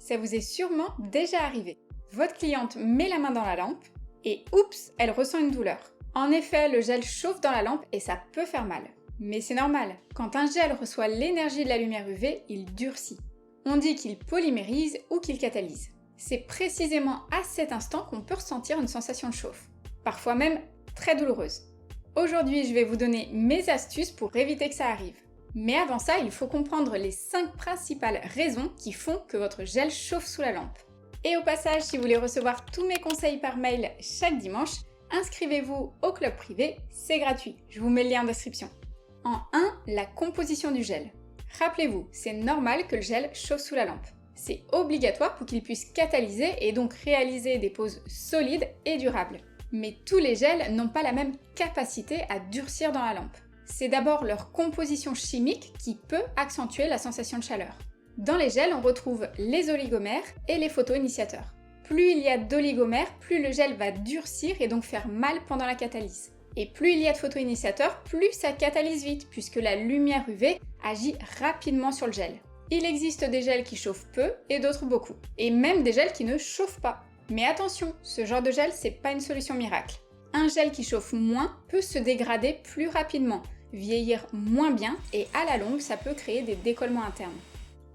Ça vous est sûrement déjà arrivé. Votre cliente met la main dans la lampe et oups, elle ressent une douleur. En effet, le gel chauffe dans la lampe et ça peut faire mal. Mais c'est normal, quand un gel reçoit l'énergie de la lumière UV, il durcit. On dit qu'il polymérise ou qu'il catalyse. C'est précisément à cet instant qu'on peut ressentir une sensation de chauffe, parfois même très douloureuse. Aujourd'hui, je vais vous donner mes astuces pour éviter que ça arrive. Mais avant ça, il faut comprendre les 5 principales raisons qui font que votre gel chauffe sous la lampe. Et au passage, si vous voulez recevoir tous mes conseils par mail chaque dimanche, inscrivez-vous au club privé, c'est gratuit. Je vous mets le lien en description. En 1, la composition du gel. Rappelez-vous, c'est normal que le gel chauffe sous la lampe. C'est obligatoire pour qu'il puisse catalyser et donc réaliser des poses solides et durables. Mais tous les gels n'ont pas la même capacité à durcir dans la lampe. C'est d'abord leur composition chimique qui peut accentuer la sensation de chaleur. Dans les gels, on retrouve les oligomères et les photoinitiateurs. Plus il y a d'oligomères, plus le gel va durcir et donc faire mal pendant la catalyse. Et plus il y a de photoinitiateurs, plus ça catalyse vite, puisque la lumière UV agit rapidement sur le gel. Il existe des gels qui chauffent peu et d'autres beaucoup. Et même des gels qui ne chauffent pas. Mais attention, ce genre de gel, c'est pas une solution miracle. Un gel qui chauffe moins peut se dégrader plus rapidement, vieillir moins bien et à la longue, ça peut créer des décollements internes.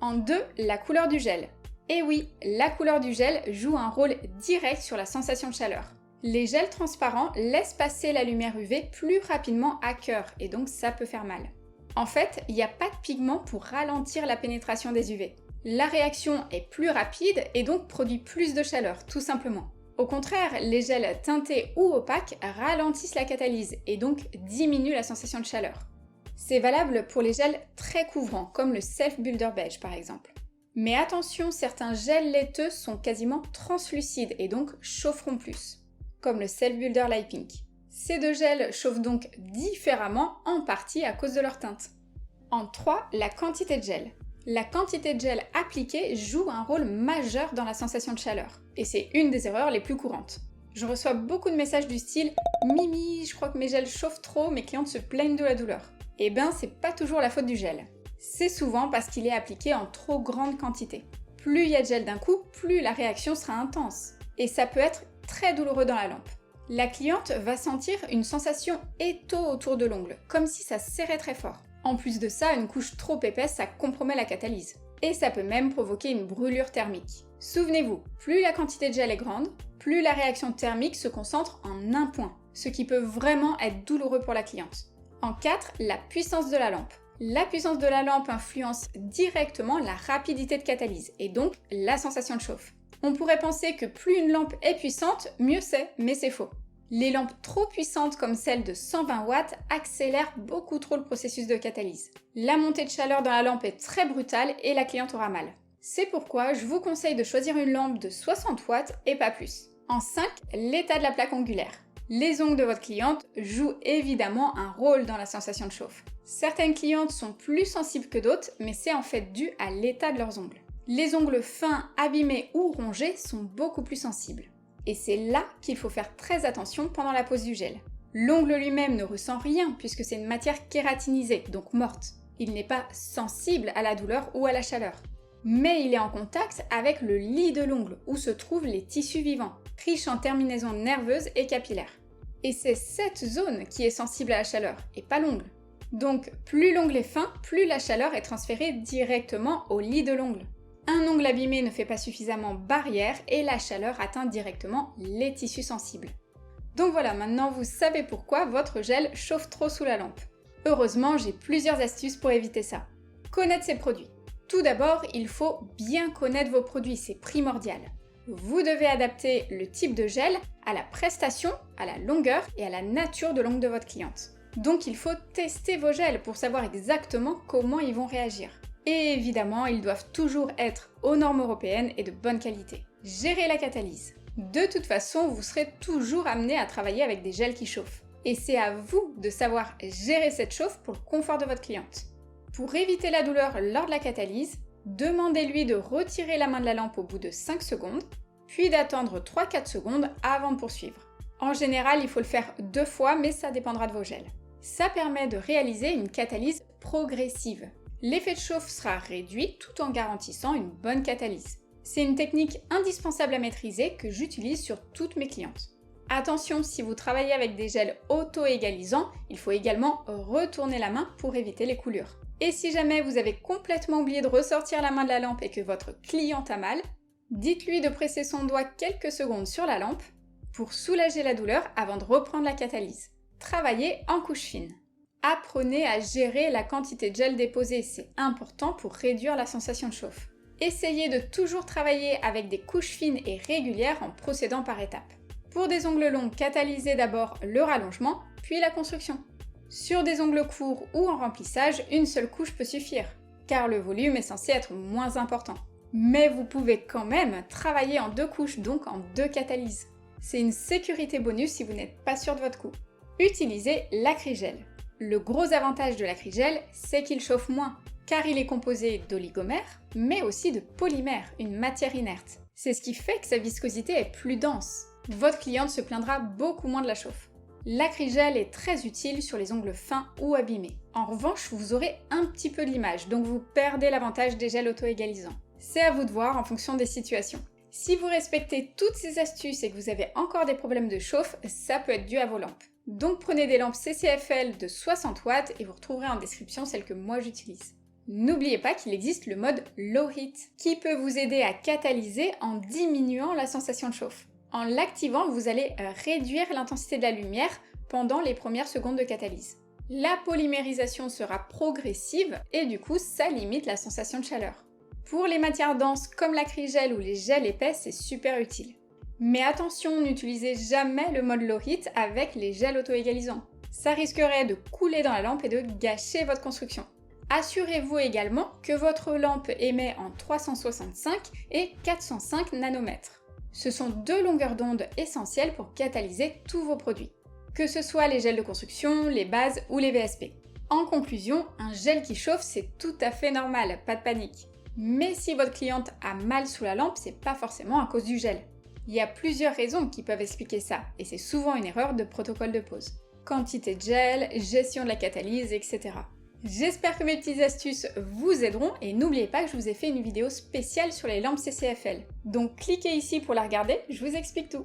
En 2, la couleur du gel. Et oui, la couleur du gel joue un rôle direct sur la sensation de chaleur. Les gels transparents laissent passer la lumière UV plus rapidement à cœur et donc ça peut faire mal. En fait, il n'y a pas de pigment pour ralentir la pénétration des UV. La réaction est plus rapide et donc produit plus de chaleur, tout simplement. Au contraire, les gels teintés ou opaques ralentissent la catalyse et donc diminuent la sensation de chaleur. C'est valable pour les gels très couvrants, comme le Self Builder Beige par exemple. Mais attention, certains gels laiteux sont quasiment translucides et donc chaufferont plus, comme le Self Builder Light Pink. Ces deux gels chauffent donc différemment, en partie à cause de leur teinte. En 3, la quantité de gel. La quantité de gel appliquée joue un rôle majeur dans la sensation de chaleur, et c'est une des erreurs les plus courantes. Je reçois beaucoup de messages du style « Mimi, je crois que mes gels chauffent trop, mes clientes se plaignent de la douleur ». Eh ben, c'est pas toujours la faute du gel. C'est souvent parce qu'il est appliqué en trop grande quantité. Plus il y a de gel d'un coup, plus la réaction sera intense. Et ça peut être très douloureux dans la lampe. La cliente va sentir une sensation étau autour de l'ongle, comme si ça serrait très fort. En plus de ça, une couche trop épaisse, ça compromet la catalyse. Et ça peut même provoquer une brûlure thermique. Souvenez-vous, plus la quantité de gel est grande, plus la réaction thermique se concentre en un point, ce qui peut vraiment être douloureux pour la cliente. En 4, la puissance de la lampe. La puissance de la lampe influence directement la rapidité de catalyse et donc la sensation de chauffe. On pourrait penser que plus une lampe est puissante, mieux c'est, mais c'est faux. Les lampes trop puissantes comme celle de 120 watts accélèrent beaucoup trop le processus de catalyse. La montée de chaleur dans la lampe est très brutale et la cliente aura mal. C'est pourquoi je vous conseille de choisir une lampe de 60 watts et pas plus. En 5, l'état de la plaque ongulaire. Les ongles de votre cliente jouent évidemment un rôle dans la sensation de chauffe. Certaines clientes sont plus sensibles que d'autres, mais c'est en fait dû à l'état de leurs ongles. Les ongles fins, abîmés ou rongés sont beaucoup plus sensibles. Et c'est là qu'il faut faire très attention pendant la pose du gel. L'ongle lui-même ne ressent rien puisque c'est une matière kératinisée, donc morte. Il n'est pas sensible à la douleur ou à la chaleur. Mais il est en contact avec le lit de l'ongle où se trouvent les tissus vivants, riches en terminaisons nerveuses et capillaires. Et c'est cette zone qui est sensible à la chaleur, et pas l'ongle. Donc, plus l'ongle est fin, plus la chaleur est transférée directement au lit de l'ongle. Un ongle abîmé ne fait pas suffisamment barrière et la chaleur atteint directement les tissus sensibles. Donc voilà, maintenant vous savez pourquoi votre gel chauffe trop sous la lampe. Heureusement, j'ai plusieurs astuces pour éviter ça. Connaître ses produits. Tout d'abord, il faut bien connaître vos produits, c'est primordial. Vous devez adapter le type de gel à la prestation, à la longueur et à la nature de l'ongle de votre cliente. Donc il faut tester vos gels pour savoir exactement comment ils vont réagir. Et évidemment, ils doivent toujours être aux normes européennes et de bonne qualité. Gérez la catalyse. De toute façon, vous serez toujours amené à travailler avec des gels qui chauffent. Et c'est à vous de savoir gérer cette chauffe pour le confort de votre cliente. Pour éviter la douleur lors de la catalyse, demandez-lui de retirer la main de la lampe au bout de 5 secondes, puis d'attendre 3-4 secondes avant de poursuivre. En général, il faut le faire 2 fois, mais ça dépendra de vos gels. Ça permet de réaliser une catalyse progressive. L'effet de chauffe sera réduit tout en garantissant une bonne catalyse. C'est une technique indispensable à maîtriser que j'utilise sur toutes mes clientes. Attention, si vous travaillez avec des gels auto-égalisants, il faut également retourner la main pour éviter les coulures. Et si jamais vous avez complètement oublié de ressortir la main de la lampe et que votre cliente a mal, dites-lui de presser son doigt quelques secondes sur la lampe pour soulager la douleur avant de reprendre la catalyse. Travaillez en couche fine. Apprenez à gérer la quantité de gel déposée, c'est important pour réduire la sensation de chauffe. Essayez de toujours travailler avec des couches fines et régulières en procédant par étapes. Pour des ongles longs, catalysez d'abord le rallongement, puis la construction. Sur des ongles courts ou en remplissage, une seule couche peut suffire, car le volume est censé être moins important. Mais vous pouvez quand même travailler en 2 couches, donc en 2 catalyses. C'est une sécurité bonus si vous n'êtes pas sûr de votre coup. Utilisez l'acrygel. Le gros avantage de l'acrygel, c'est qu'il chauffe moins, car il est composé d'oligomères, mais aussi de polymères, une matière inerte. C'est ce qui fait que sa viscosité est plus dense. Votre cliente se plaindra beaucoup moins de la chauffe. L'acrygel est très utile sur les ongles fins ou abîmés. En revanche, vous aurez un petit peu l'image, donc vous perdez l'avantage des gels auto-égalisants. C'est à vous de voir en fonction des situations. Si vous respectez toutes ces astuces et que vous avez encore des problèmes de chauffe, ça peut être dû à vos lampes. Donc prenez des lampes CCFL de 60 watts et vous retrouverez en description celles que moi j'utilise. N'oubliez pas qu'il existe le mode Low Heat, qui peut vous aider à catalyser en diminuant la sensation de chauffe. En l'activant, vous allez réduire l'intensité de la lumière pendant les premières secondes de catalyse. La polymérisation sera progressive et du coup, ça limite la sensation de chaleur. Pour les matières denses comme l'acrygel ou les gels épais, c'est super utile. Mais attention, n'utilisez jamais le mode Low Heat avec les gels auto-égalisants. Ça risquerait de couler dans la lampe et de gâcher votre construction. Assurez-vous également que votre lampe émet en 365 et 405 nanomètres. Ce sont 2 longueurs d'onde essentielles pour catalyser tous vos produits, que ce soit les gels de construction, les bases ou les VSP. En conclusion, un gel qui chauffe, c'est tout à fait normal, pas de panique. Mais si votre cliente a mal sous la lampe, c'est pas forcément à cause du gel. Il y a plusieurs raisons qui peuvent expliquer ça, et c'est souvent une erreur de protocole de pose. Quantité de gel, gestion de la catalyse, etc. J'espère que mes petites astuces vous aideront et n'oubliez pas que je vous ai fait une vidéo spéciale sur les lampes CCFL. Donc cliquez ici pour la regarder, je vous explique tout.